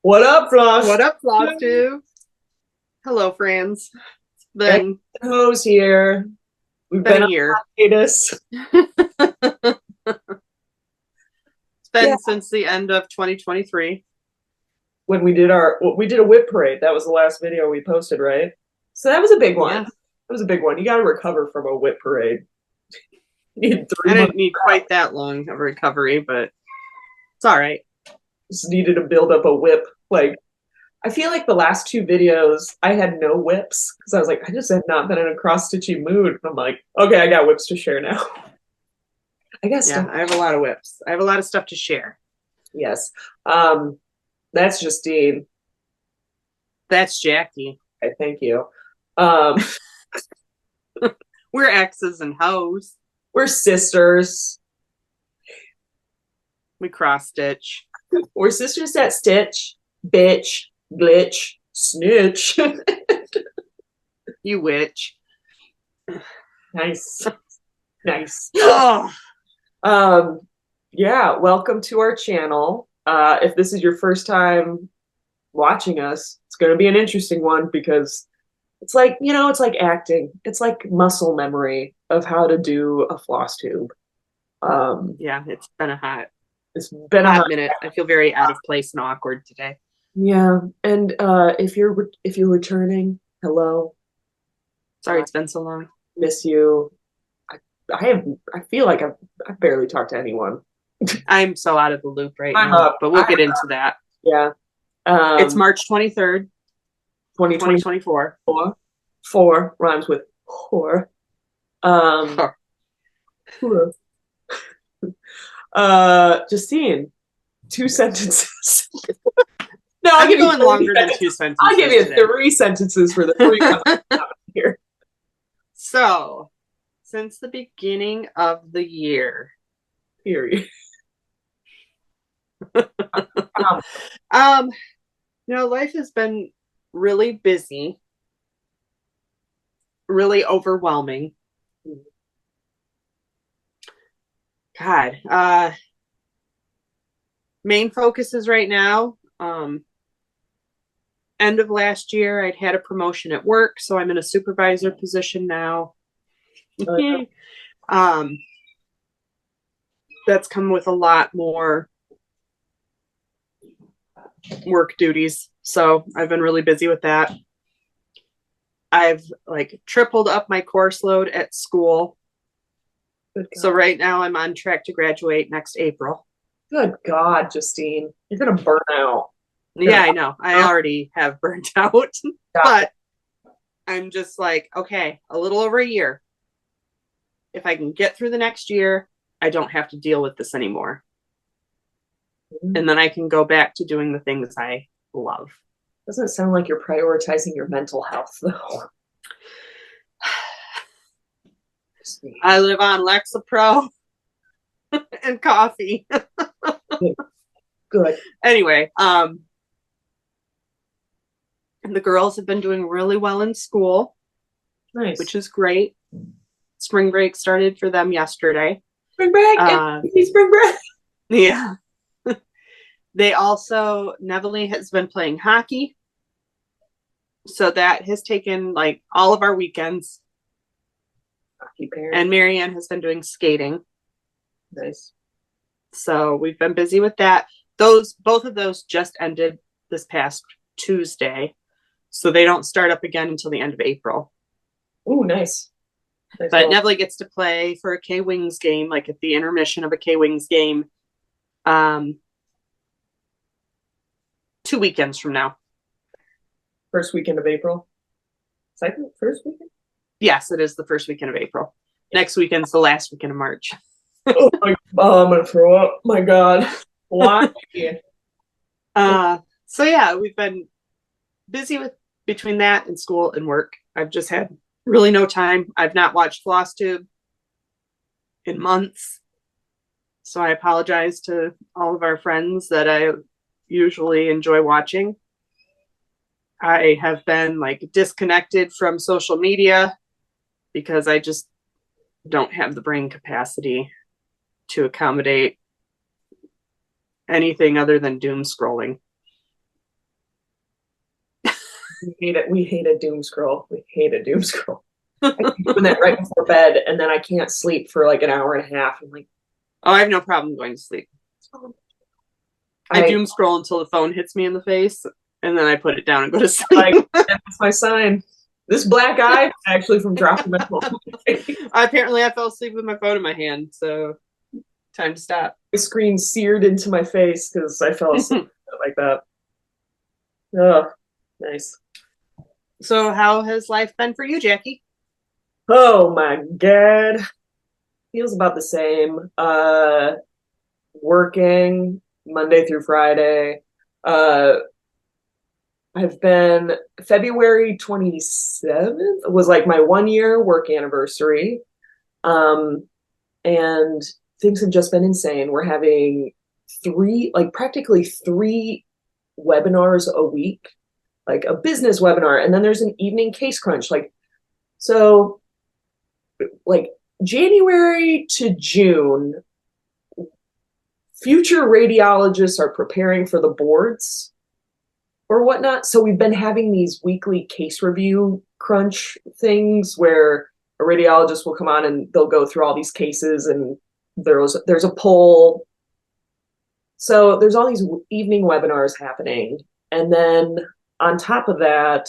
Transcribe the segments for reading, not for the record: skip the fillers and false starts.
What up, Floss? What up, Flosstube? Hello, friends. It's been Who's here? We've been been a on year. hiatus. It's Yeah, been since the end of 2023. when we did a whip parade. That was the last video we posted, right? So that was a big one. Yeah, That was a big one. You got to recover from a whip parade. You need I 3 months. didn't need quite that long of recovery, but it's all right. Just needed to build up a whip. Like, I feel like the last two videos I had no whips because I was like, I just have not been in a cross stitchy mood. And I'm like, okay, I got whips to share now. I guess Yeah, stuff. I have a lot of whips. I have a lot of stuff to share. Yes. Um, that's Justine. That's Jackie. I thank you. Um, We're exes and hoes. we're sisters. We cross stitch. We're sisters that stitch, bitch, glitch, snitch. You witch. Nice. Nice. Oh, Um, yeah, welcome to our channel. If this is your first time watching us, it's going to be an interesting one because it's like, it's like acting. It's like muscle memory of how to do a floss tube. yeah, it's been a It's been a hot hot, minute. I feel very out of place and awkward today. yeah. And if you're returning, hello, Sorry it's been so long. miss you. I, I feel like I've barely talked to anyone. I'm so out of the loop right I'm now, up. but we'll get into that. Yeah. It's March 23rd, 2024. 2024. Four rhymes with whore. Um, whore. Justine, 2 sentences. No, I'll I'm give you going 3 longer than sentences. 2 sentences. I'll give you today. 3 sentences for the 3 here. So, since the beginning of the year, Period. um, life has been really busy, really overwhelming. God, main focuses right now. End of last year, I'd had a promotion at work, so I'm in a supervisor position now. um, that's come with a lot more work duties, so I've been really busy with that. I've tripled up my course load at school. So right now I'm on track to graduate next April. Good God, Justine. You're going to burn out. Yeah, I know. I already have burnt out. But I'm just like, okay, a little over a year. If I can get through the next year, I don't have to deal with this anymore. And then I can go back to doing the things I love. Doesn't sound like you're prioritizing your mental health, though. I live on Lexapro and coffee. Good. Anyway, the girls have been doing really well in school. Nice. Which is great. Spring break started for them yesterday. Spring break. Spring break. Yeah. They also, Neville has been playing hockey. So that has taken all of our weekends. Hockey parent. And Marianne has been doing skating. Nice. So we've been busy with that. Both of those just ended this past Tuesday. So they don't start up again until the end of April. Ooh, nice. But Neville gets to play for a K-Wings game, at the intermission of a K-Wings game, 2 weekends from now. First weekend of April? First weekend? Yes, it is the first weekend of April. Next weekend's the last weekend of March. Oh, I'm going to throw up. My God. Why? So yeah, we've been busy with between that and school and work. I've just had really no time. I've not watched Flosstube in months. So I apologize to all of our friends that I usually enjoy watching. I have been disconnected from social media because I just don't have the brain capacity to accommodate anything other than doom scrolling. We hate it. We hate a doom scroll. We hate a doom scroll. I keep doing that right before bed, and then I can't sleep for like an hour and a half. I'm like, Oh, I have no problem going to sleep. I doom scroll until the phone hits me in the face, and then I put it down and go to sleep. Like, that's my sign. This black eye is actually from dropping my phone. Apparently, I fell asleep with my phone in my hand, so time to stop. The screen seared into my face because I fell asleep like that. Oh, nice. So, how has life been for you, Jackie? Oh my God. Feels about the same. Working Monday through Friday. Uh, I've been February 27th was like my 1 year work anniversary. Um, and things have just been insane. We're having practically three webinars a week, like a business webinar, and then there's an evening case crunch. So like January to June, future radiologists are preparing for the boards or whatnot. So we've been having these weekly case review crunch things where a radiologist will come on and they'll go through all these cases, and there's a poll. So there's all these evening webinars happening. And then on top of that,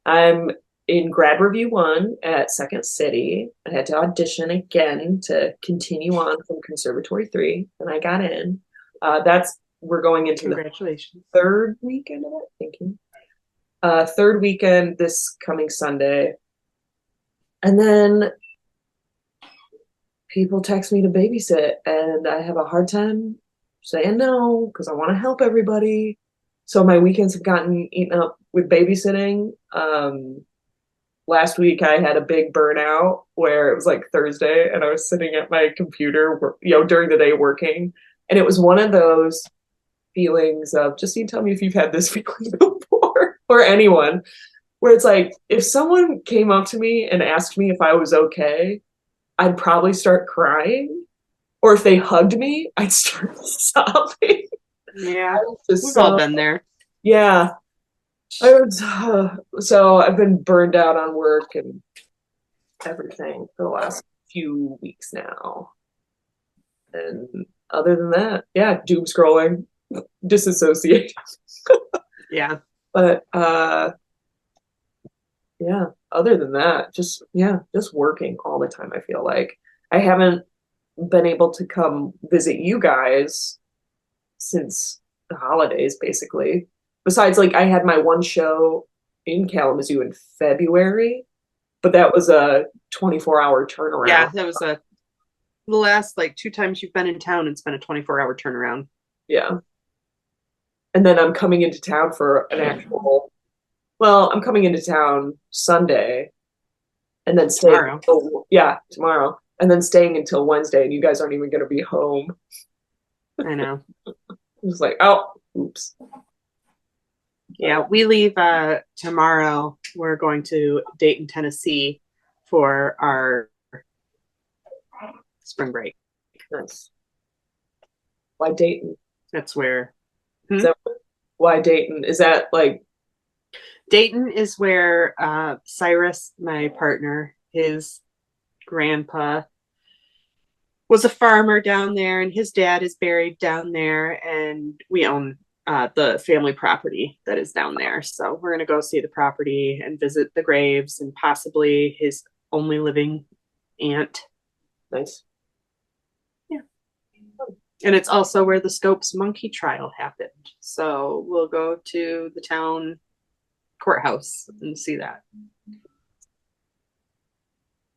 I'm in grad review 1 at Second City. I had to audition again to continue on from Conservatory 3, and I got in. We're going into Congratulations. the third weekend of it. Thank you. Third weekend this coming Sunday. And then people text me to babysit, and I have a hard time saying no because I want to help everybody. So my weekends have gotten eaten up with babysitting. Last week I had a big burnout where it was like Thursday and I was sitting at my computer, during the day working. And it was one of those feelings of, Justine, tell me if you've had this feeling before, or anyone, where it's like, if someone came up to me and asked me if I was okay, I'd probably start crying. Or if they hugged me, I'd start sobbing. Yeah, we've all been there. Yeah. So I've been burned out on work and everything for the last few weeks now. And other than that, yeah, doom scrolling, disassociate. Yeah. But yeah, other than that, just working all the time, I feel like. I haven't been able to come visit you guys since the holidays, basically. Besides, like, I had my one show in Kalamazoo in February, but that was a 24-hour turnaround. Yeah, that was the last like 2 times you've been in town. It's been a 24-hour turnaround. Yeah. And then I'm coming into town for an actual, I'm coming into town Sunday and then staying tomorrow. And then staying until Wednesday, and you guys aren't even going to be home. I know. It's like, oh, oops. Yeah, we leave tomorrow. We're going to Dayton, Tennessee for our spring break. Nice. Why Dayton? That's where. Why Dayton? Is that like? Dayton is where Cyrus, my partner, his grandpa was a farmer down there, and his dad is buried down there, and we own the family property that is down there. So we're going to go see the property and visit the graves and possibly his only living aunt. Nice. Yeah. And it's also where the Scopes monkey trial happened. So we'll go to the town courthouse and see that.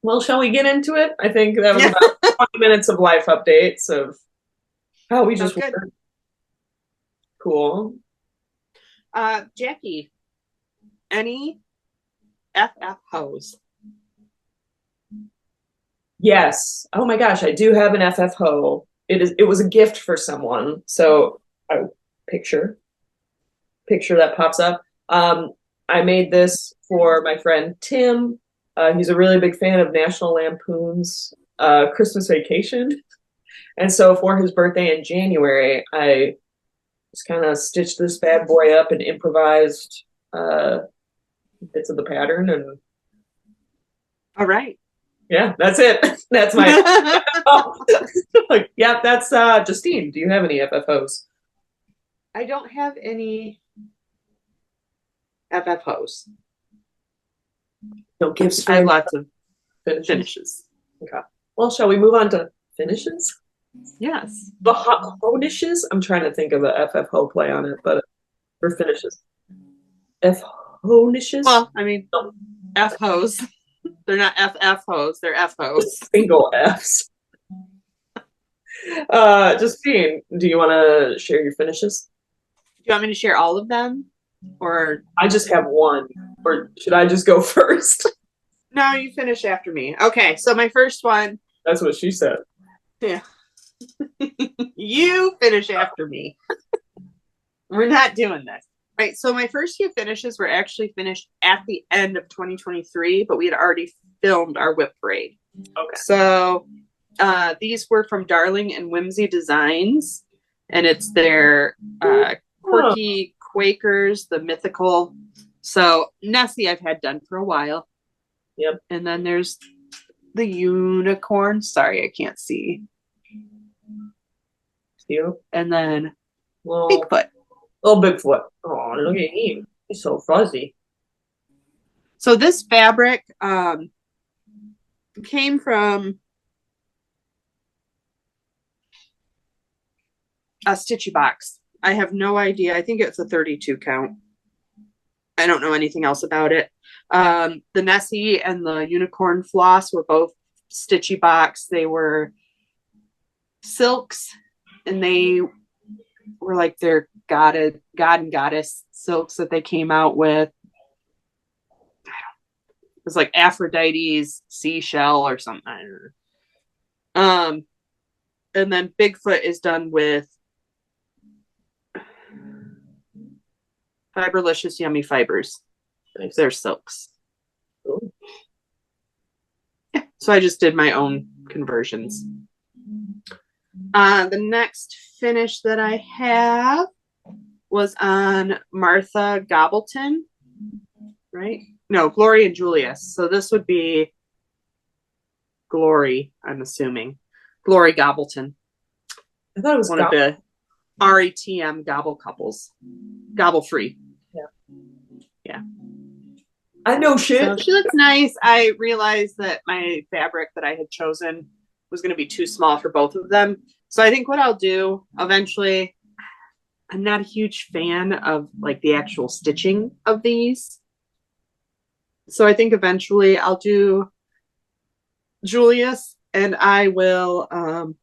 Well, shall we get into it? I think that was about 20 minutes of life updates of how we just work. Cool. Jackie, any FF hose? Yes. Oh my gosh, I do have an FF hoe. It was a gift for someone. So picture that pops up. I made this for my friend Tim. He's a really big fan of National Lampoon's Christmas Vacation. And so for his birthday in January, I just kind of stitched this bad boy up and improvised bits of the pattern, and All right. yeah, that's it. That's my oh. Like, yeah, that's Justine. Do you have any FFOs? I don't have any FFOs. No gifts I have for lots of finishes. finishes. Okay. Well, shall we move on to finishes? Yes. The hot honishes? I'm trying to think of a FFO play on it, but for finishes. F honishes? Well, I mean, F hose. They're not FF hose, they're F hose. Single Fs. Justine, do you want to share your finishes? Do you want me to share all of them? Or I just have one. Or should I just go first? no, you finish after me. Okay, so my first one. That's what she said. Yeah. You finish after me. We're not doing this. Right. So my first few finishes were actually finished at the end of 2023, but we had already filmed our whip parade. Okay. So these were from Darling and Whimsy Designs, and it's their quirky Quakers, the mythical. So Nessie I've had done for a while. Yep. And then there's the unicorn. Sorry, I can't see. You. And then Well, Bigfoot. little Bigfoot. Oh, look at him. He's so fuzzy. So this fabric came from a Stitchy box. I have no idea. I think it's a 32 count. I don't know anything else about it. The Nessie and the unicorn floss were both Stitchy box. They were silks, and they were like their god and goddess silks that they came out with. It was like Aphrodite's seashell or something. I don't know. And then Bigfoot is done with Fiberlicious Yummy Fibers. Nice. They're silks. Ooh. Yeah, so I just did my own conversions. The next finish that I have was on Martha Gobbleton, right? No, Glory and Julius. So this would be Glory, I'm assuming. Glory Gobbleton. I thought it was one of the RETM gobble couples. Gobble free. Yeah. I know shit. So she looks nice. I realized that my fabric that I had chosen was going to be too small for both of them. So I think what I'll do eventually, I'm not a huge fan of like the actual stitching of these. So I think eventually I'll do Julius, and I will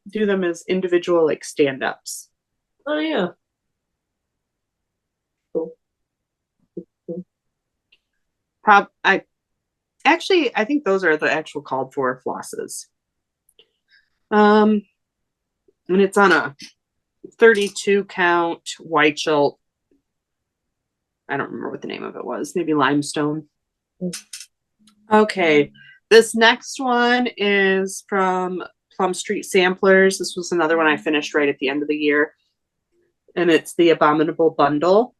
do them as individual like stand-ups. Oh yeah. Cool. I think those are the actual called for flosses. And it's on a 32 count white shelf. I don't remember what the name of it was. Maybe limestone. Okay. This next one is from Plum Street Samplers. This was another one I finished right at the end of the year. And it's the Abominable Bundle.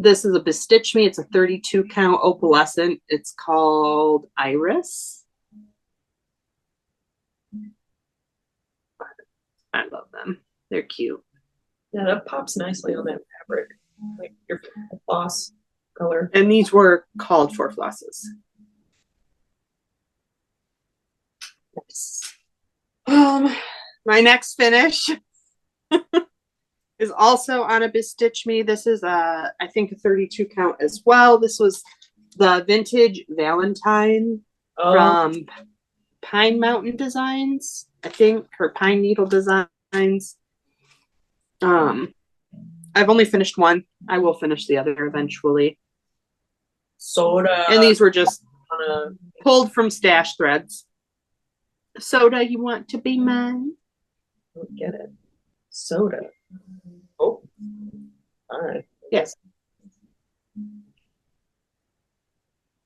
This is a Bestitch Me. It's a 32 count opalescent. It's called Iris. I love them. They're cute. Yeah, that pops nicely on that fabric. Like your floss color. And these were called for flosses. Nice. My next finish is also on a Bestitch Me. This is I think a 32 count as well. This was the vintage Valentine from Pine Mountain Designs, I think, or Pine Needle Designs. I've only finished one. I will finish the other eventually. Soda. And these were just pulled from stash threads. Soda, you want to be mine? I don't get it. Soda. Oh. All right. Yes.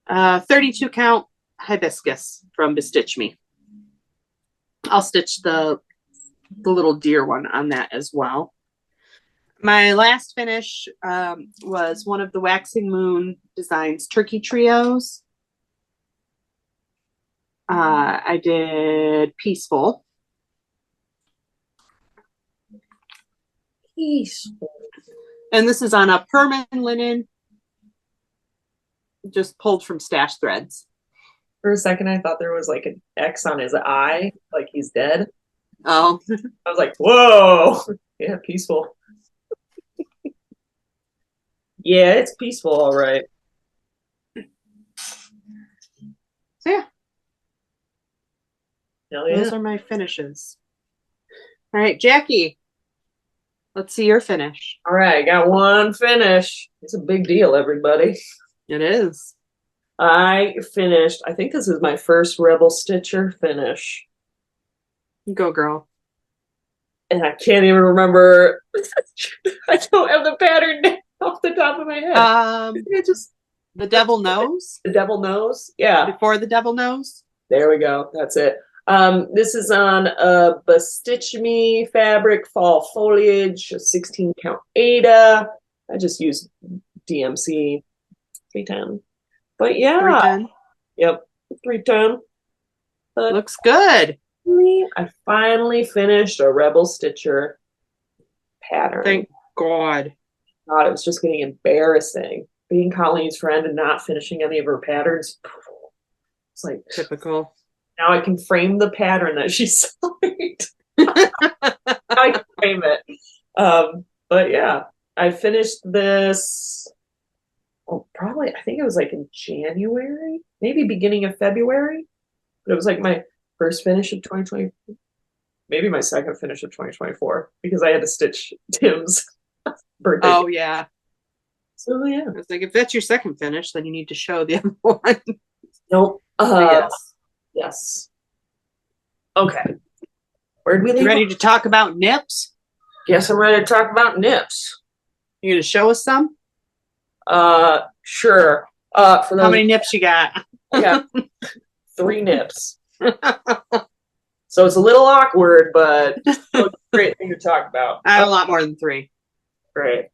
32 count hibiscus from Bestitch Me. I'll stitch the little deer one on that as well. My last finish was one of the Waxing Moon Designs turkey trios. I did Peaceful. Peaceful. And this is on a permanent linen, just pulled from stash threads. For a second, I thought there was like an X on his eye, like he's dead. Oh. I was like, whoa. Yeah, peaceful. Yeah, it's peaceful, all right. So yeah. Hell yeah. Those are my finishes. All right, Jackie. Let's see your finish. All right, I got one finish. It's a big deal, everybody. It is. I finished, I think this is my first Rebel Stitcher finish. Go, girl. And I can't even remember. I don't have the pattern off the top of my head. It just The Devil Knows. The Devil Knows. Yeah. Before the Devil Knows. There we go. That's it. This is on Stitch Me fabric fall foliage, 16 count Ada. I just used DMC 310. But yeah. 310. Yep. 310. But looks good. I finally finished a Rebel Stitcher pattern. Thank God. God, it was just getting embarrassing. Being Colleen's friend and not finishing any of her patterns. It's like typical. Now I can frame the pattern that she signed. I can frame it. But yeah, I finished this. Oh, probably I think it was like in January, maybe beginning of February. But it was like my first finish of 2020, maybe my second finish of 2024 because I had to stitch Tim's birthday. Oh yeah. So yeah, I was like, if that's your second finish, then you need to show the other one. Nope. Yes. Yes. Okay. Where'd we leave? You ready to talk about nips? Guess I'm ready to talk about nips. You gonna show us some? Sure. For those, how many nips you got? I got 3 nips. So it's a little awkward, but it's a great thing to talk about. I have a lot more than 3. Great.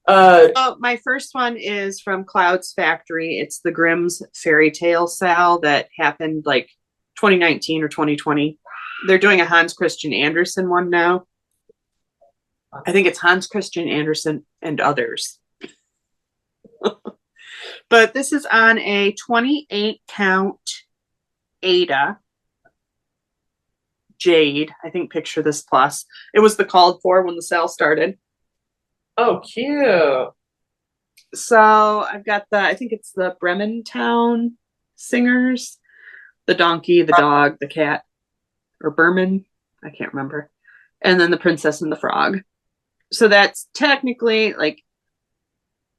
So my first one is from Cloud's Factory. It's the Grimm's Fairy Tale Sal that happened like 2019 or 2020. They're doing a Hans Christian Andersen one now. I think it's Hans Christian Andersen and others. But this is on a 28 count Ada Jade. I think picture this plus. It was the called for when the sale started. Oh, cute. So I've got I think it's the Bremen Town Singers, the donkey, the dog, the cat, or Berman, I can't remember. And then the Princess and the Frog. So that's technically like,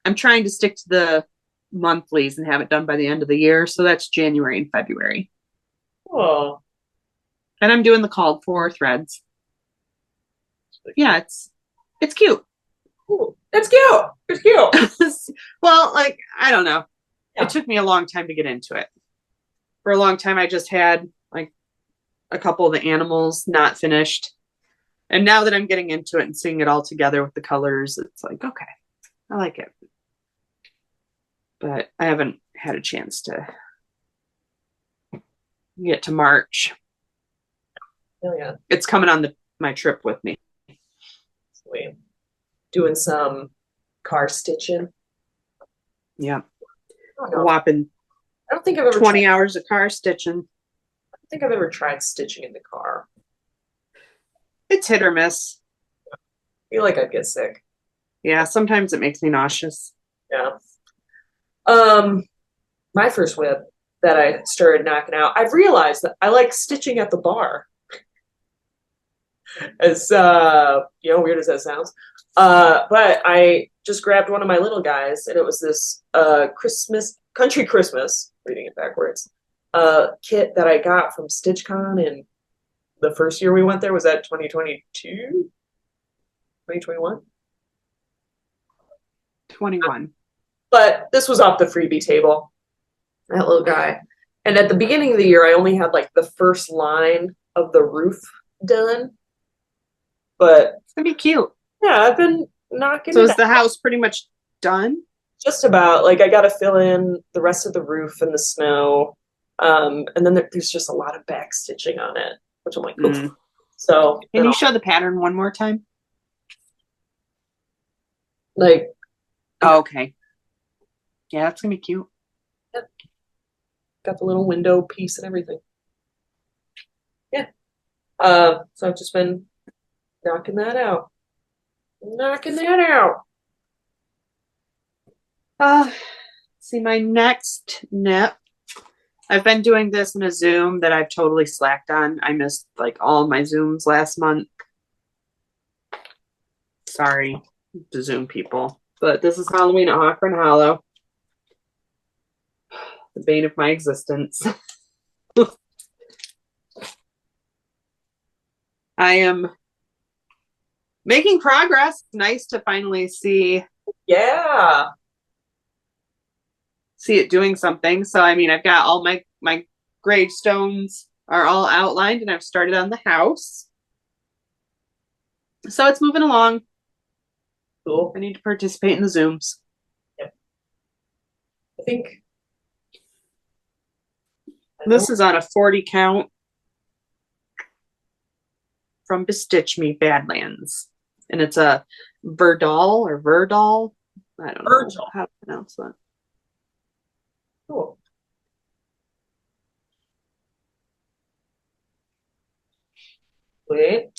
I'm trying to stick to the monthlies and have it done by the end of the year. So that's January and February. Oh. And I'm doing the called for threads. Yeah, it's cute. Ooh, it's cute. It's cute. Well, like, I don't know. Yeah. It took me a long time to get into it. For a long time, I just had like a couple of the animals not finished. And now that I'm getting into it and seeing it all together with the colors, it's like, okay, I like it. But I haven't had a chance to get to March. Oh, yeah. It's coming on my trip with me. Sweet. Doing some car stitching. Yeah. A whopping I don't think I've ever 20 hours of car stitching. I don't think I've ever tried stitching in the car. It's hit or miss. I feel like I'd get sick. Yeah, sometimes it makes me nauseous. Yeah. My first whip that I started knocking out, I've realized that I like stitching at the bar. As weird as that sounds. But I just grabbed one of my little guys, and it was this Country Christmas, reading it backwards, kit that I got from StitchCon in the first year we went there. Was that 2022? 2021? 21. But this was off the freebie table, that little guy. And at the beginning of the year, I only had like the first line of the roof done. But It's gonna be cute. Yeah, I've been knocking So it is out. the house pretty much done? Just about. Like I got to fill in the rest of the roof and the snow. And then there's just a lot of back stitching on it, which I'm like, oof. Mm. So Can then you I'll show the pattern one more time? like, Oh, okay. Yeah, that's gonna be cute. got the little window piece and everything. Yeah. So I've just been knocking that out. Knocking that out. See, my next nip. I've been doing this in a Zoom that I've totally slacked on. I missed like all my Zooms last month. Sorry to Zoom people, but this is Halloween at Hawthorne Hollow. The bane of my existence. I am making progress. Nice to finally see Yeah. it doing something. So I mean, I've got all my gravestones are all outlined, and I've started on the house. So it's moving along. Cool. I need to participate in the Zooms. Yep. I think This is on a 40 count from Bestitch Me Badlands. And it's a Verdal or Verdal. I don't know Virgil. how to pronounce that. Cool. Wait.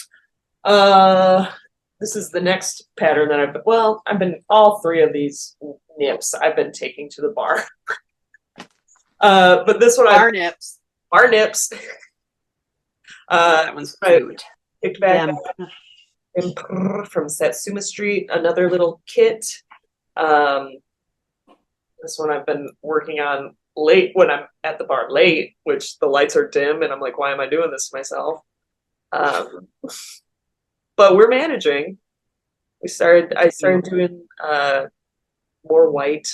This is the next pattern that I've been all three of these nips I've been taking to the bar. But this one Bar nips. bar nips. That one's cute. Picked back from Satsuma Street, another little kit. This one I've been working on late when I'm at the bar late, which the lights are dim, and I'm like, why am I doing this to myself? But we're managing. I started doing more white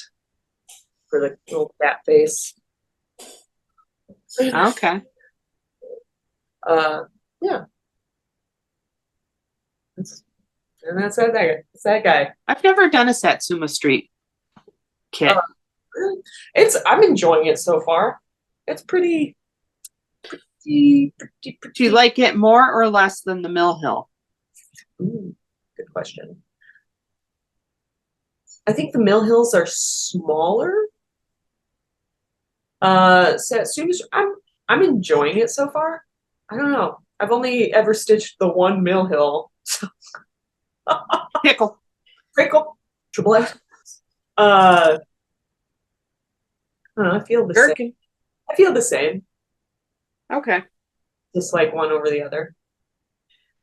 for the little cat face. Okay. Yeah. And that's that guy. It's that guy. I've never done a Satsuma Street kit. I'm enjoying it so far. It's pretty. Do you like it more or less than the Mill Hill? Ooh, good question. I think the Mill Hills are smaller. Satsuma, I'm enjoying it so far. I don't know. I've only ever stitched the one Mill Hill. Pickle. Crinkle. Triple F. I don't know, I feel the same. I feel the same. Okay. Just like one over the other.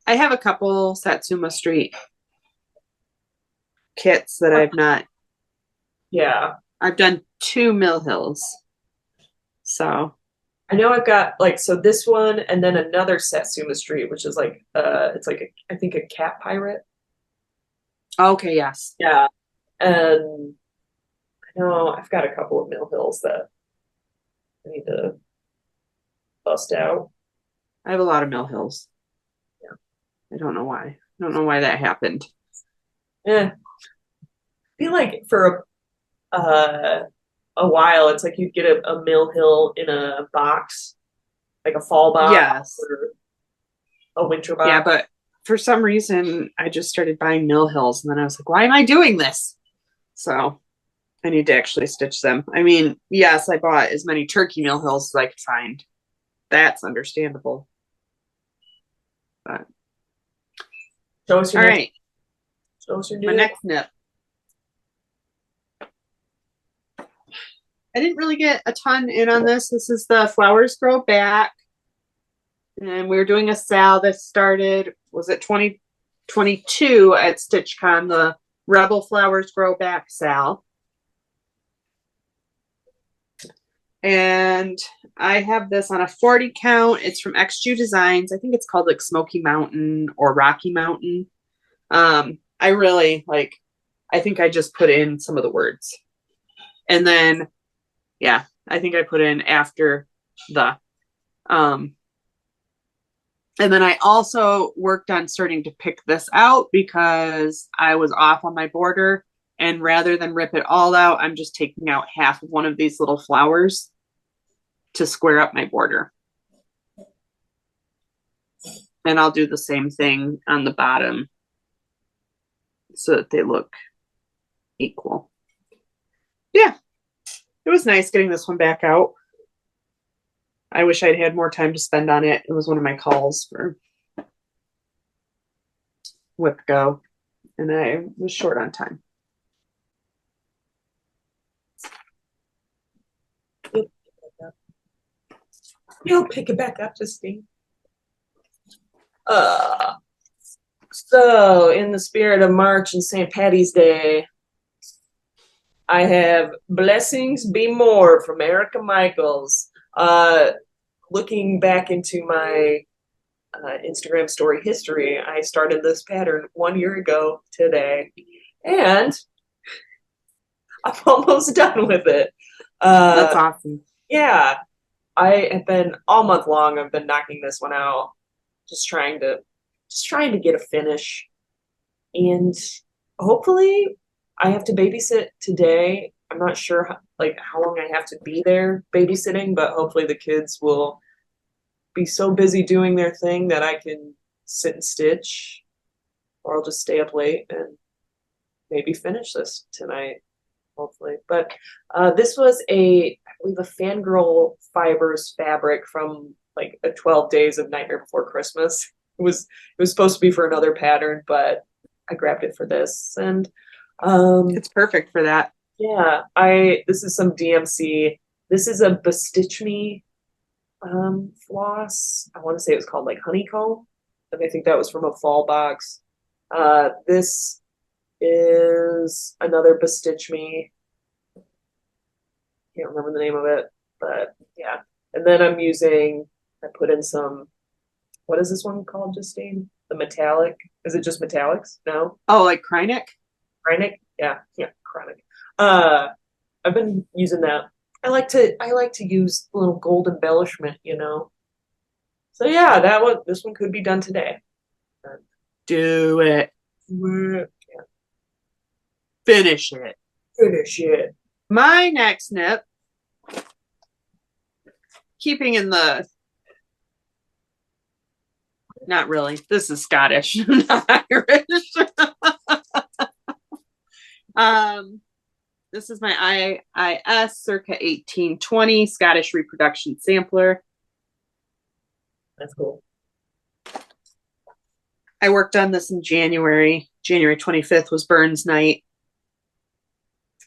I have a couple Satsuma Street kits that I've not. Yeah. I've done 2 Mill Hills. So I know I've got like, so this one and then another Satsuma Street, which is like it's like I think a cat pirate. okay, yes. Yeah. And I know I've got a couple of Mill Hills that I need to bust out. I have a lot of Mill Hills. Yeah. I don't know why. I don't know why that happened. Yeah. I feel like for a while it's like you'd get a Mill Hill in a box, like a fall box Yes. or a winter box. Yeah, but for some reason I just started buying Mill Hills and then I was like, why am I doing this? So I need to actually stitch them. I mean, yes, I bought as many turkey Mill Hills as I could find. That's understandable. But Show us your all nip. right. Show us your My nip. next nip. I didn't really get a ton in on this. This is the Flowers Grow Back. And we were doing a sale that started, was it 2022 at StitchCon, the Rebel Flowers Grow Back sale. And I have this on a 40 count. It's from XJU Designs. I think it's called like Smoky Mountain or Rocky Mountain. I really like, I think I just put in some of the words. And then, yeah, I think I put in after the, And then I also worked on starting to pick this out because I was off on my border. And rather than rip it all out, I'm just taking out half of one of these little flowers to square up my border. And I'll do the same thing on the bottom so that they look equal. Yeah, it was nice getting this one back out. I wish I'd had more time to spend on it. It was one of my calls for Whip Go, and I was short on time. You'll pick it back up, Justine. So in the spirit of March and St. Patty's Day, I have Blessings Be More from Erica Michaels. Looking back into my Instagram story history, I started this pattern 1 year ago today, and I'm almost done with it. That's awesome. Yeah, I have been all month long. I've been knocking this one out, just trying to get a finish, and hopefully, I have to babysit today. I'm not sure how long I have to be there babysitting, but hopefully the kids will be so busy doing their thing that I can sit and stitch, or I'll just stay up late and maybe finish this tonight, hopefully. But this was I believe, a Fangirl Fibers fabric from like a 12 Days of Nightmare Before Christmas. It was supposed to be for another pattern, but I grabbed it for this, and it's perfect for that. Yeah, this is some DMC. This is a Bestitch Me floss. I want to say it was called like Honeycomb, and I think that was from a fall box. This is another Bestitch Me. Can't remember the name of it, but yeah. And then I put in some, what is this one called, Justine? The metallic? Is it just metallics? No? Oh, like Krynic? Krynic? Yeah, Krynic. I've been using that. I like to use a little gold embellishment, So yeah, this one could be done today. Do it. Yeah. Finish it. Finish it. My next knit, keeping in the, not really, this is Scottish, not Irish. This is my IIS circa 1820 Scottish reproduction sampler. That's cool. I worked on this in January. January 25th was Burns Night.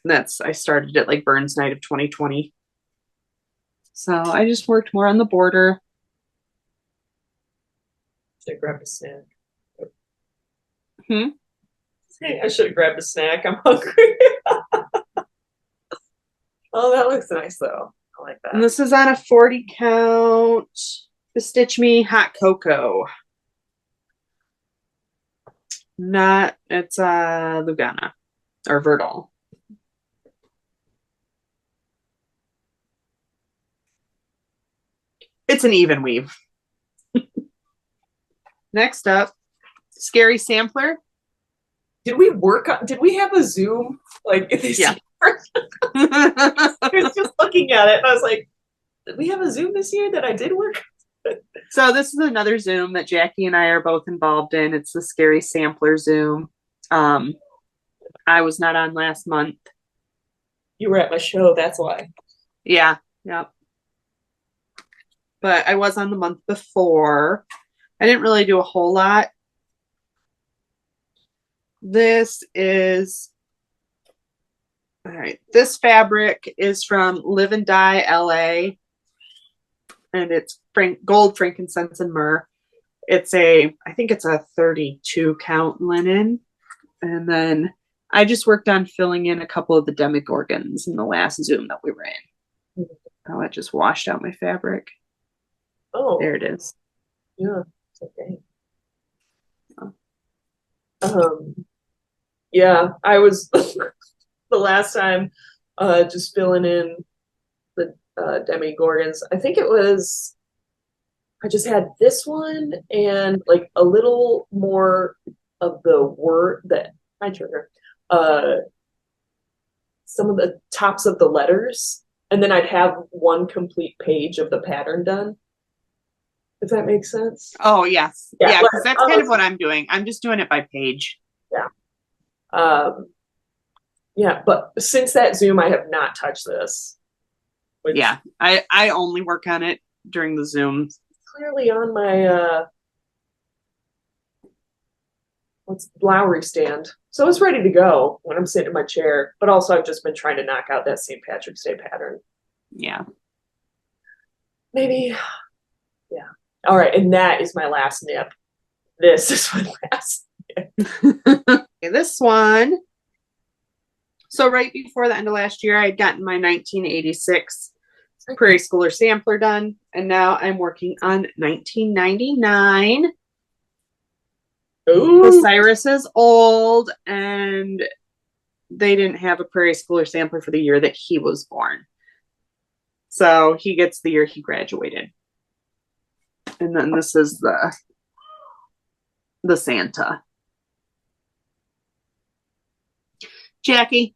I started it like Burns Night of 2020. So I just worked more on the border. Should have grabbed a snack. I should have grabbed a snack. I'm hungry. Oh, that looks nice though. I like that. And this is on a 40 count Stitch Me Hot Cocoa. It's Lugana or Verdal. It's an even weave. Next up, Scary Sampler. Did we have a Zoom this year? I was just looking at it and I was like, did we have a Zoom this year that I did work? So this is another Zoom that Jackie and I are both involved in. It's the Scary Sampler Zoom. I was not on last month. You were at my show, that's why. Yeah. But I was on the month before. I didn't really do a whole lot. This fabric is from Live and Die LA, and it's gold, frankincense, and myrrh. I think it's a 32 count linen. And then I just worked on filling in a couple of the demigorgons in the last Zoom that we ran. Oh, it just washed out my fabric. Oh, there it is. Yeah, it's okay. Yeah, I was the last time just filling in the demigorgons. I think it was I just had this one and like a little more of the word that my trigger, uh, some of the tops of the letters, and then I'd have one complete page of the pattern done. If that makes sense. Oh, yes. Yeah, Yeah, like, because that's kind of what I'm doing. I'm just doing it by page. yeah. Um, yeah, but since that Zoom, I have not touched this. Which Yeah, I only work on it during the Zooms. clearly on my what's Lowry stand. So it's ready to go when I'm sitting in my chair. But also I've just been trying to knock out that St. Patrick's Day pattern. Yeah. Maybe, yeah. All right, and that is my last nip. This is my last nip. Okay, this one. So right before the end of last year, I had gotten my 1986 Prairie Schooler sampler done, and now I'm working on 1999. Ooh. Osiris is old, and they didn't have a Prairie Schooler sampler for the year that he was born. So he gets the year he graduated. And then this is the Santa. Jackie.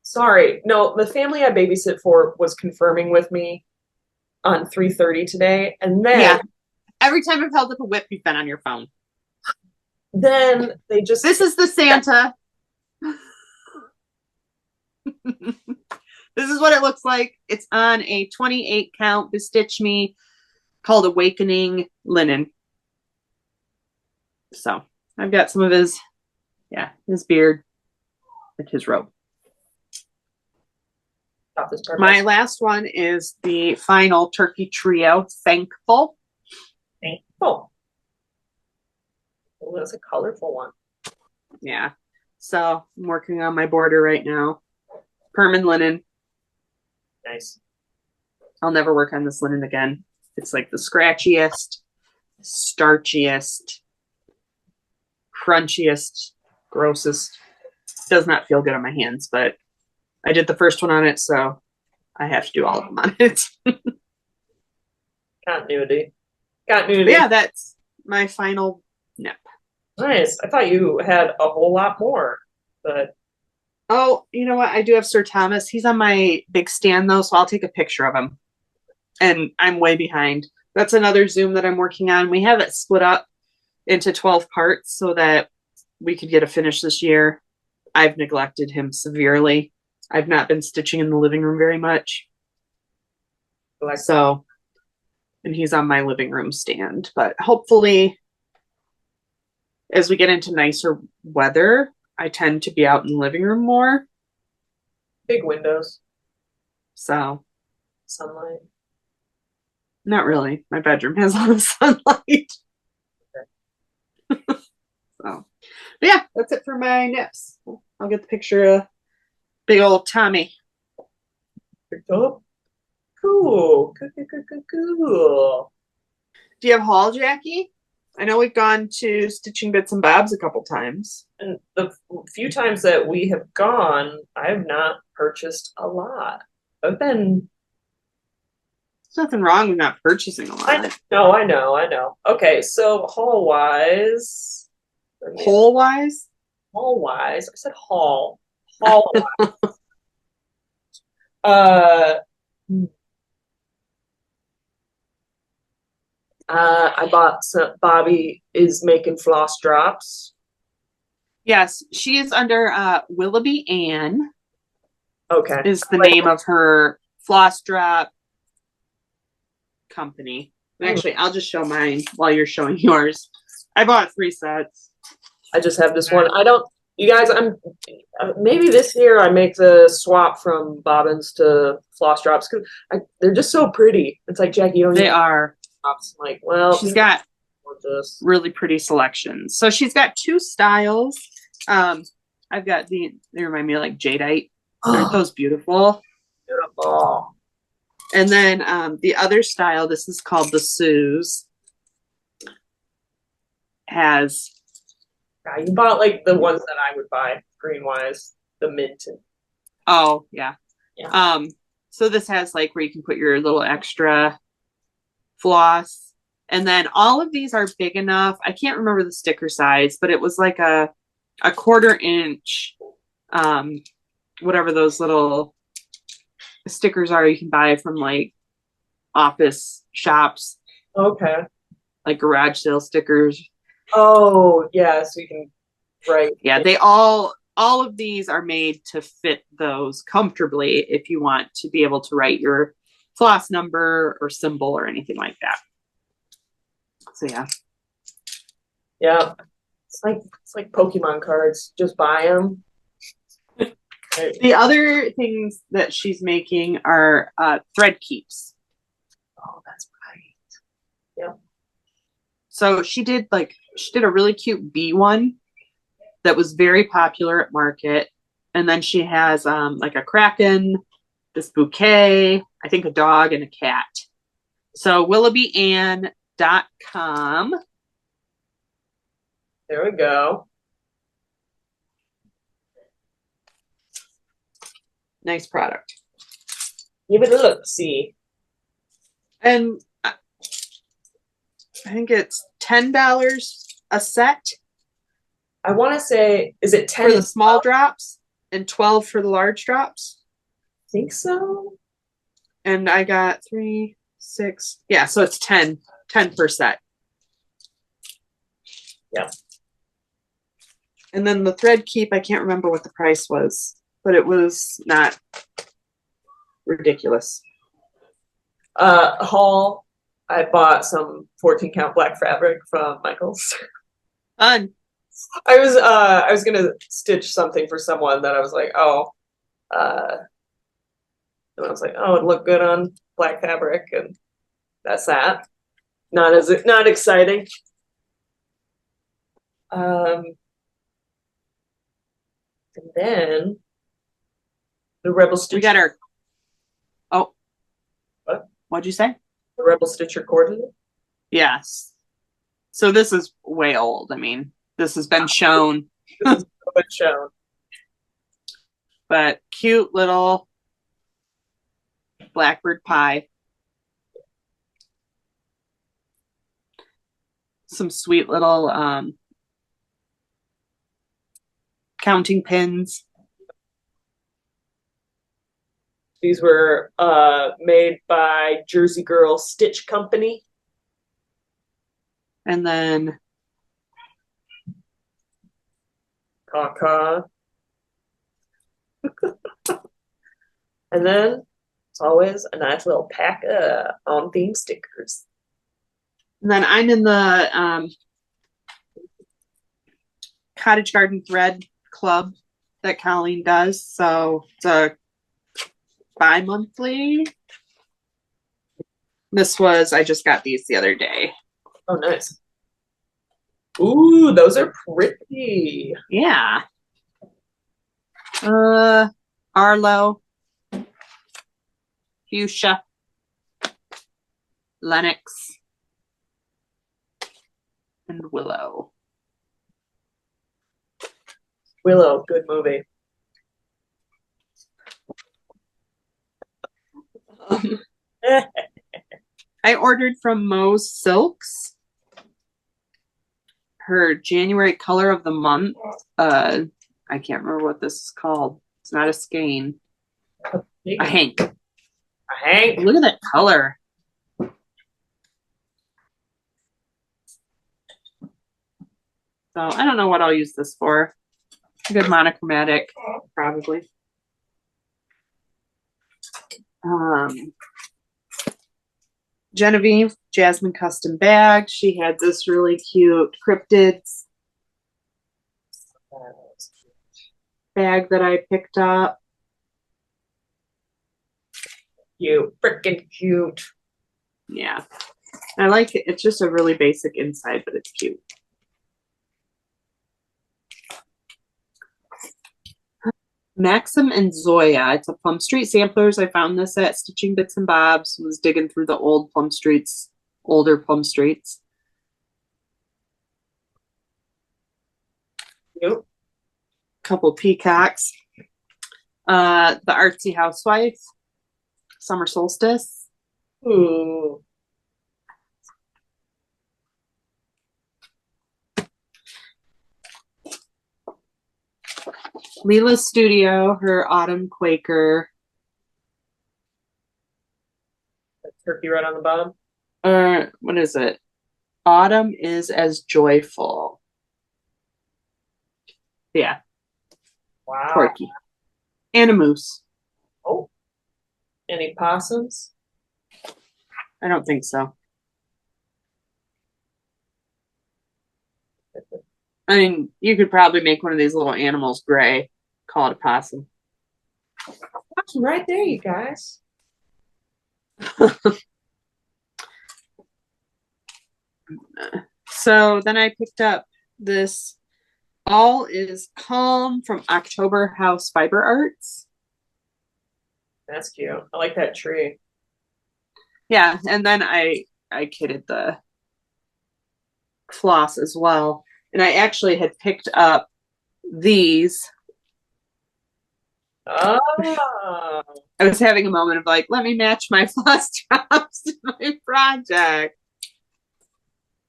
Sorry. No, the family I babysit for was confirming with me on 3:30 today. And then yeah. Every time I've held up a whip, you've been on your phone. Then they just This is the Santa. This is what it looks like. It's on a 28 count Bestitch Me called Awakening linen. So I've got some of his beard and his robe. My last one is the final Turkey Trio, Thankful. Thankful. Oh, that's a colorful one. Yeah. So I'm working on my border right now. Perman linen. Nice. I'll never work on this linen again. It's like the scratchiest, starchiest, crunchiest, grossest. Does not feel good on my hands, but I did the first one on it, so I have to do all of them on it. Continuity. Continuity. Yeah, that's my final nip. Nice. I thought you had a whole lot more, but oh, you know what? I do have Sir Thomas. He's on my big stand though, so I'll take a picture of him. And I'm way behind. That's another Zoom that I'm working on. We have it split up into 12 parts so that we could get a finish this year. I've neglected him severely. I've not been stitching in the living room very much. So, and he's on my living room stand. But hopefully, as we get into nicer weather, I tend to be out in the living room more. Big windows. So, sunlight. Not really. My bedroom has a lot of sunlight. Okay. So, but yeah, that's it for my nips. I'll get the picture of big old Tommy. Cool. Cool. Cool. Do you have a haul, Jackie? I know we've gone to Stitching Bits and Bobs a couple times. And the few times that we have gone, I have not purchased a lot. I've been... There's nothing wrong with not purchasing a lot. I know. Okay, so haul-wise... Haul-wise? Haul-wise. I said haul. Haul-wise. I bought some... Bobby is making floss drops. Yes, she is under Willoughby Ann. Okay. Is the name of her floss drop company. Actually, I'll just show mine while you're showing yours. I bought 3 sets. I just have this one. I don't, you guys, I'm, maybe this year I make the swap from bobbins to floss drops because they're just so pretty. It's like, Jackie, you don't They are. Drops. I'm like, well. She's got really pretty selections. So she's got 2 styles. I've got they remind me of like jadeite. Aren't those beautiful? Beautiful. And then the other style, this is called the Suze, has... Yeah, you bought like the ones that I would buy, green-wise, the mint. Oh, yeah. So this has like where you can put your little extra floss. And then all of these are big enough. I can't remember the sticker size, but it was like a 1/4 inch, whatever those little stickers are you can buy from like office shops, Okay. like garage sale stickers. Oh, yeah, so you can write. Yeah, they all of these are made to fit those comfortably if you want to be able to write your floss number or symbol or anything like that. So yeah. Yeah. It's like Pokemon cards. Just buy them. The other things that she's making are thread keeps. Oh, that's right. Yeah. So she did a really cute bee one that was very popular at market. And then she has like a kraken, this bouquet, I think a dog and a cat. So willoughbyann.com. There we go. Nice product. Give it a look. See. And I think it's $10 a set. I want to say, is it 10 for the small drops and 12 for the large drops? I think so. And I got 3, 6. Yeah, so it's 10 per set. Yeah. And then the thread keep, I can't remember what the price was, but it was not ridiculous. Haul. I bought some 14 count black fabric from Michael's. Fun. I was gonna stitch something for someone that I was like, oh, and I was like, oh, it'd look good on black fabric, and that's that. Not exciting. And then the Rebel Stitcher. We got our. Oh. What? What'd you say? The Rebel Stitcher coordinate. Yes. So this is way old. I mean, this has been shown. This has been shown. But cute little blackbird pie. Some sweet little counting pins. These were made by Jersey Girl Stitch Company. And then Caca. And then it's always a nice little pack of on theme stickers. And then I'm in the Cottage Garden Thread Club that Colleen does. So it's a bi-monthly. I just got these the other day. Oh, nice. Ooh, those are pretty. Yeah. Arlo, Fuchsia, Lennox, and Willow. Willow, good movie. I ordered from Mo's Silks her January color of the month. I can't remember what this is called. It's not a skein. A hank. A hank. Look at that color. So I don't know what I'll use this for. A good monochromatic, probably. Genevieve, Jasmine custom bag. She had this really cute cryptids bag that I picked up. Cute, freaking cute. Yeah, I like it. It's just a really basic inside, but it's cute. Maxim and Zoya. It's a Plum Street Samplers. I found this at Stitching Bits and Bobs. Was digging through the old Plum Streets, older Plum Streets. Yep. Couple peacocks. The Artsy Housewife. Summer Solstice. Ooh. Leela's Studio, her Autumn Quaker. Turkey right on the bottom. What is it? Autumn is as joyful. Yeah. Wow. Porky. And a moose. Oh. Any possums? I don't think so. I mean, you could probably make one of these little animals gray. Call it a possum. Possum right there, you guys. So then I picked up this All is Calm from October House Fiber Arts. That's cute. I like that tree. Yeah, and then I kitted the floss as well. And I actually had picked up these. Oh. I was having a moment of like, let me match my floss drops to my project.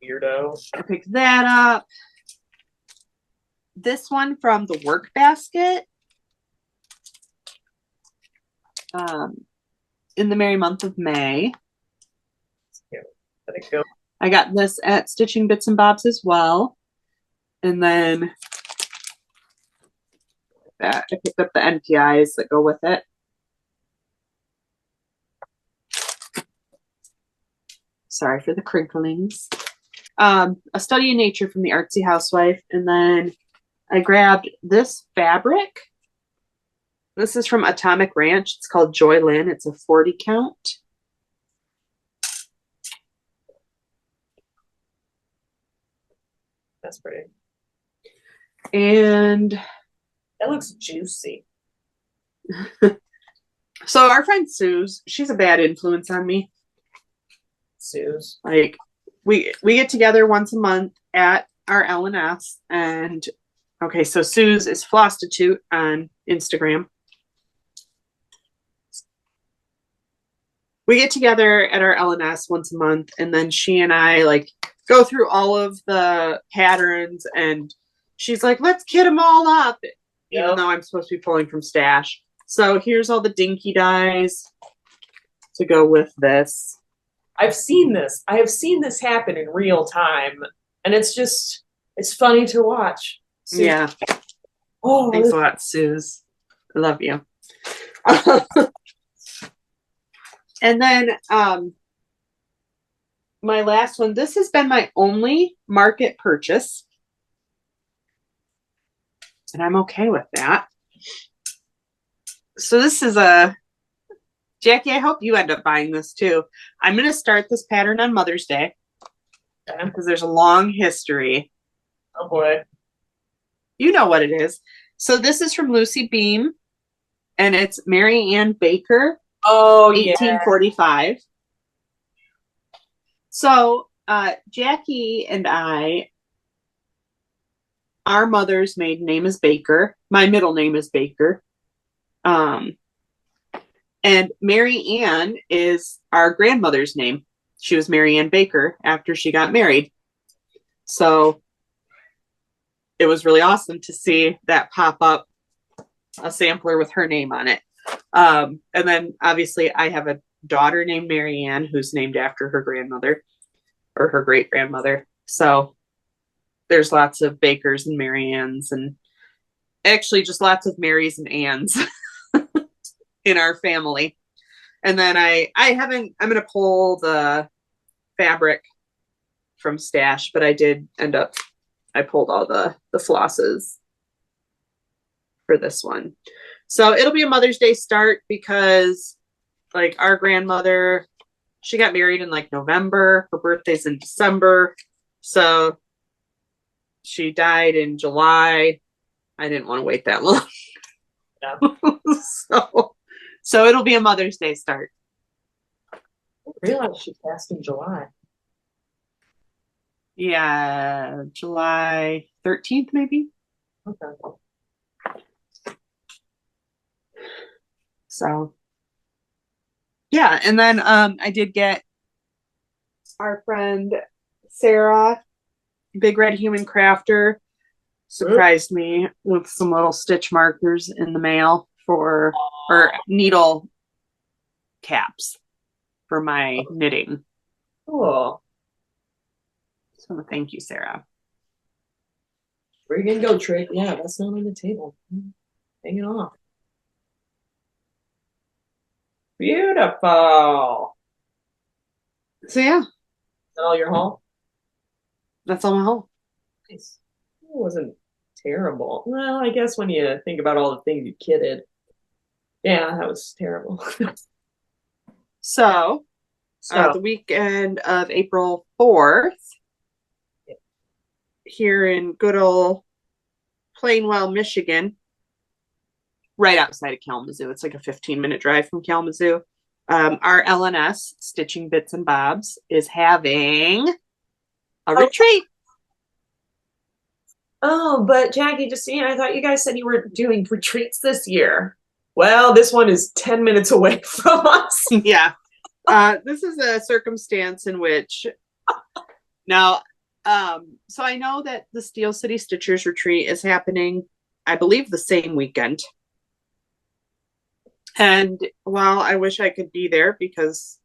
Weirdo. I picked that up. This one from the Work Basket. In the merry month of May. I got this at Stitching Bits and Bobs as well. And then I picked up the NPIs that go with it. Sorry for the crinklings. A Study in Nature from the Artsy Housewife. And then I grabbed this fabric. This is from Atomic Ranch. It's called Joy Lynn. It's a 40 count. That's pretty. And that looks juicy. So our friend Suze, she's a bad influence on me. Suze. Like we get together once a month at our L&S, and okay, so Suze is Flosstube on Instagram. We get together at our L&S once a month, and then she and I like go through all of the patterns, and she's like, let's kit them all up, even though I'm supposed to be pulling from stash. So here's all the dinky dyes to go with this. I've seen this. I have seen this happen in real time, and it's funny to watch. Suze. Yeah. Oh, thanks a lot, Suze. I love you. And then my last one, this has been my only market purchase. And I'm okay with that. So this is Jackie, I hope you end up buying this too. I'm going to start this pattern on Mother's Day because there's a long history. Oh boy. You know what it is. So this is from Lucy Beam, and it's Mary Ann Baker. Oh, 1845. Yeah. So Jackie and I, our mother's maiden name is Baker. My middle name is Baker. And Mary Ann is our grandmother's name. She was Mary Ann Baker after she got married. So it was really awesome to see that pop up, a sampler with her name on it. And then obviously I have a daughter named Mary Ann who's named after her grandmother or her great grandmother. So there's lots of Bakers and Mary Anns, and actually just lots of Marys and Anns in our family. And then I'm going to pull the fabric from stash, but I pulled all the flosses for this one. So it'll be a Mother's Day start because like our grandmother, she got married in like November. Her birthday's in December. So she died in July. I didn't want to wait that long. Yeah. So it'll be a Mother's Day start. I didn't realize she passed in July. Yeah, July 13th, maybe. Okay. So yeah, and then I did get our friend Sarah, Big Red Human Crafter, surprised me with some little stitch markers in the mail or needle caps for my knitting. Cool. So thank you, Sarah. Where you gonna go, Trick? Yeah, that's not on the table. Hang it off. Beautiful. So yeah, Is that all your haul? that's all my haul. Nice. It wasn't terrible. Well, I guess when you think about all the things you kidded, yeah, that was terrible. So So, the weekend of April 4th, here in good old Plainwell, Michigan, right outside of Kalamazoo. It's like a 15-minute drive from Kalamazoo. Our LNS, Stitching Bits and Bobs, is having a retreat. oh, but Jackie, just seeing, I thought you guys said you were doing retreats this year. Well, this one is 10 minutes away from us. Yeah. This is a circumstance in which now, so I know that the Steel City Stitchers retreat is happening, I believe, the same weekend. And while I wish I could be there because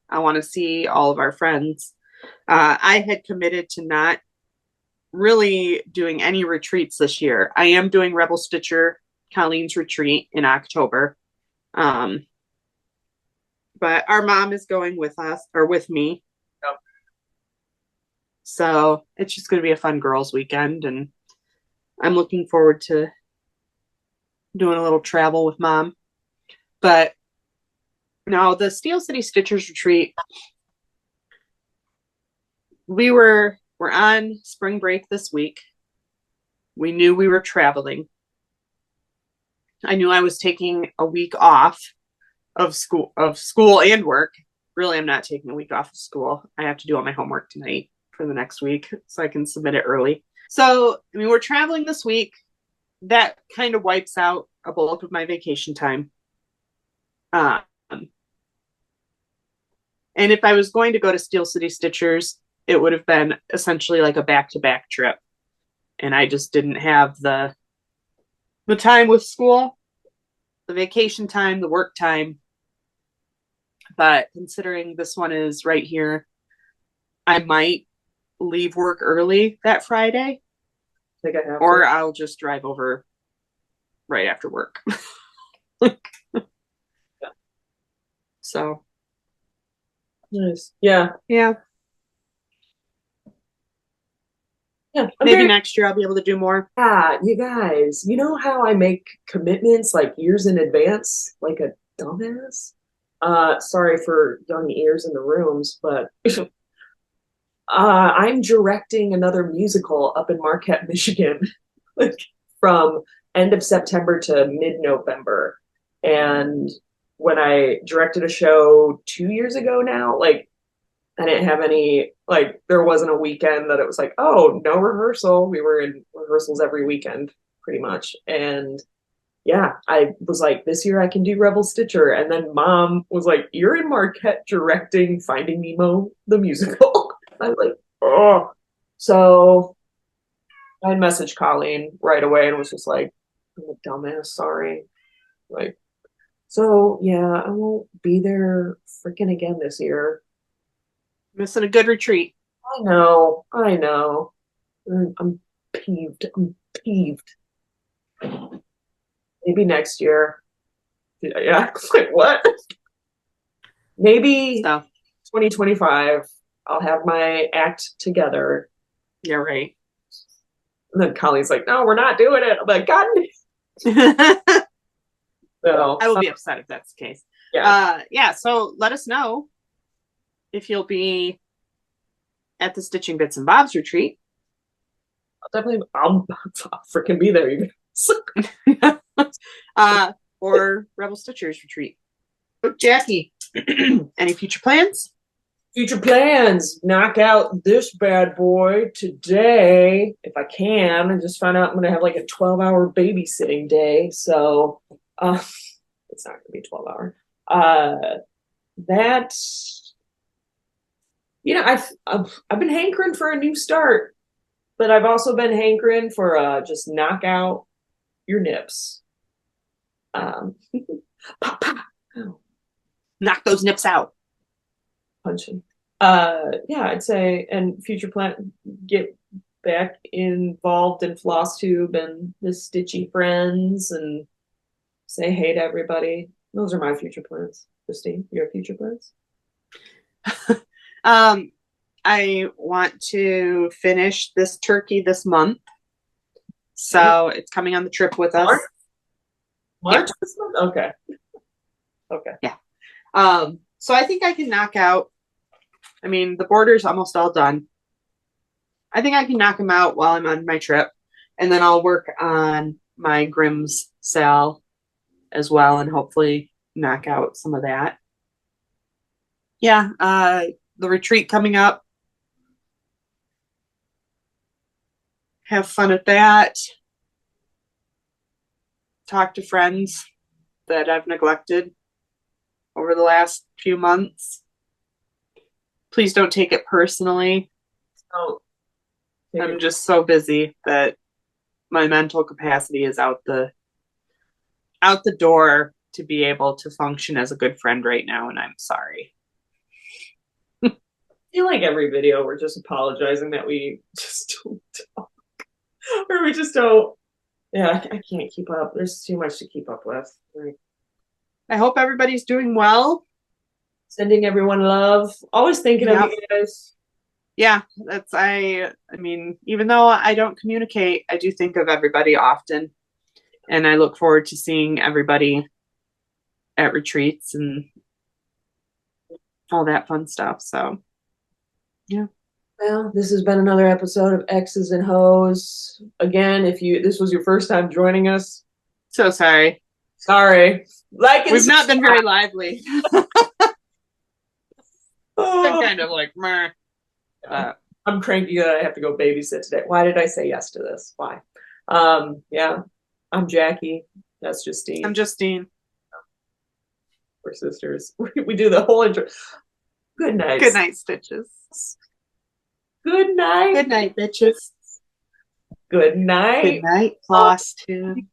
I want to see all of our friends, I had committed to not really doing any retreats this year. I am doing Rebel Stitcher Colleen's retreat in October. But our mom is going with us or with me. Yep. So it's just going to be a fun girls' weekend. And I'm looking forward to doing a little travel with mom. But no, the Steel City Stitchers retreat, we're on spring break this week. We knew we were traveling. I knew I was taking a week off of school and work. Really, I'm not taking a week off of school. I have to do all my homework tonight for the next week so I can submit it early. So, I mean, we're traveling this week. That kind of wipes out a bulk of my vacation time. And if I was going to go to Steel City Stitchers, it would have been essentially like a back-to-back trip. And I just didn't have the time with school, the vacation time, the work time. But considering this one is right here, I might leave work early that Friday. I think I have or to. I'll just drive over right after work. So, Nice. Yeah. yeah. Yeah. Maybe next year I'll be able to do more. Yeah, you guys, you know how I make commitments like years in advance, like a dumbass? Sorry for young ears in the rooms, but I'm directing another musical up in Marquette, Michigan, like from end of September to mid-November. And when I directed a show 2 years ago now, like I didn't have any, like, there wasn't a weekend that it was like, oh, no rehearsal. We were in rehearsals every weekend, pretty much. And yeah, I was like, this year I can do Rebel Stitcher. And then mom was like, you're in Marquette directing Finding Nemo, the musical. I was like, oh. So I messaged Colleen right away and was just like, I'm a dumbass, sorry. Like, so yeah, I won't be there freaking again this year. Missing a good retreat. I know, I know. I'm peeved. I'm peeved. Maybe next year. Yeah, like what? Maybe So, 2025, I'll have my act together. yeah, right. And then Colleen's like, no, we're not doing it. I'm like, God. So, I will be upset if that's the case. yeah. Yeah, so let us know if you'll be at the Stitching Bits and Bobs retreat. I'll freaking be there, you guys. Or Rebel Stitchers retreat. But Jackie, any future plans? Future plans. Knock out this bad boy today if I can. I just found out I'm gonna have like a 12-hour babysitting day, so it's not gonna be 12-hour. That I've been hankering for a new start. but I've also been hankering for just knock out your nips. Um, pop, pop. Knock those nips out. Punching. Yeah, I'd say, and future plan, get back involved in Flosstube and the Stitchy friends and say hey to everybody. Those are my future plans. Christine, your future plans? I want to finish this turkey this month. So it's coming on the trip with us. March this month? Okay. Okay. Yeah. So I think I can knock out, I mean, the border's almost all done. I think I can knock them out while I'm on my trip. And then I'll work on my Grimm's sale as well and hopefully knock out some of that. Yeah, the retreat coming up. Have fun at that. Talk to friends that I've neglected over the last few months. Please don't take it personally. Oh, I'm just so busy that my mental capacity is out the door to be able to function as a good friend right now, and I'm sorry. I feel like every video we're just apologizing that we just don't talk. Or we just don't. Yeah, I can't keep up. There's too much to keep up with. Like, I hope everybody's doing well. sending everyone love. Always thinking of you guys. Yeah, I mean, even though I don't communicate, I do think of everybody often. And I look forward to seeing everybody at retreats and all that fun stuff. So, yeah. Well, this has been another episode of X's and Hoes. Again, if this was your first time joining us, So sorry. sorry. We've not been very lively. Oh. Kind of like, meh. I'm cranky that I have to go babysit today. Why did I say yes to this? Why? Yeah. I'm Jackie. That's Justine. I'm Justine. We're sisters. We do the whole intro. Good night. Good night, Stitches. Good night. Good night, bitches. Good night. Good night, Flosstube.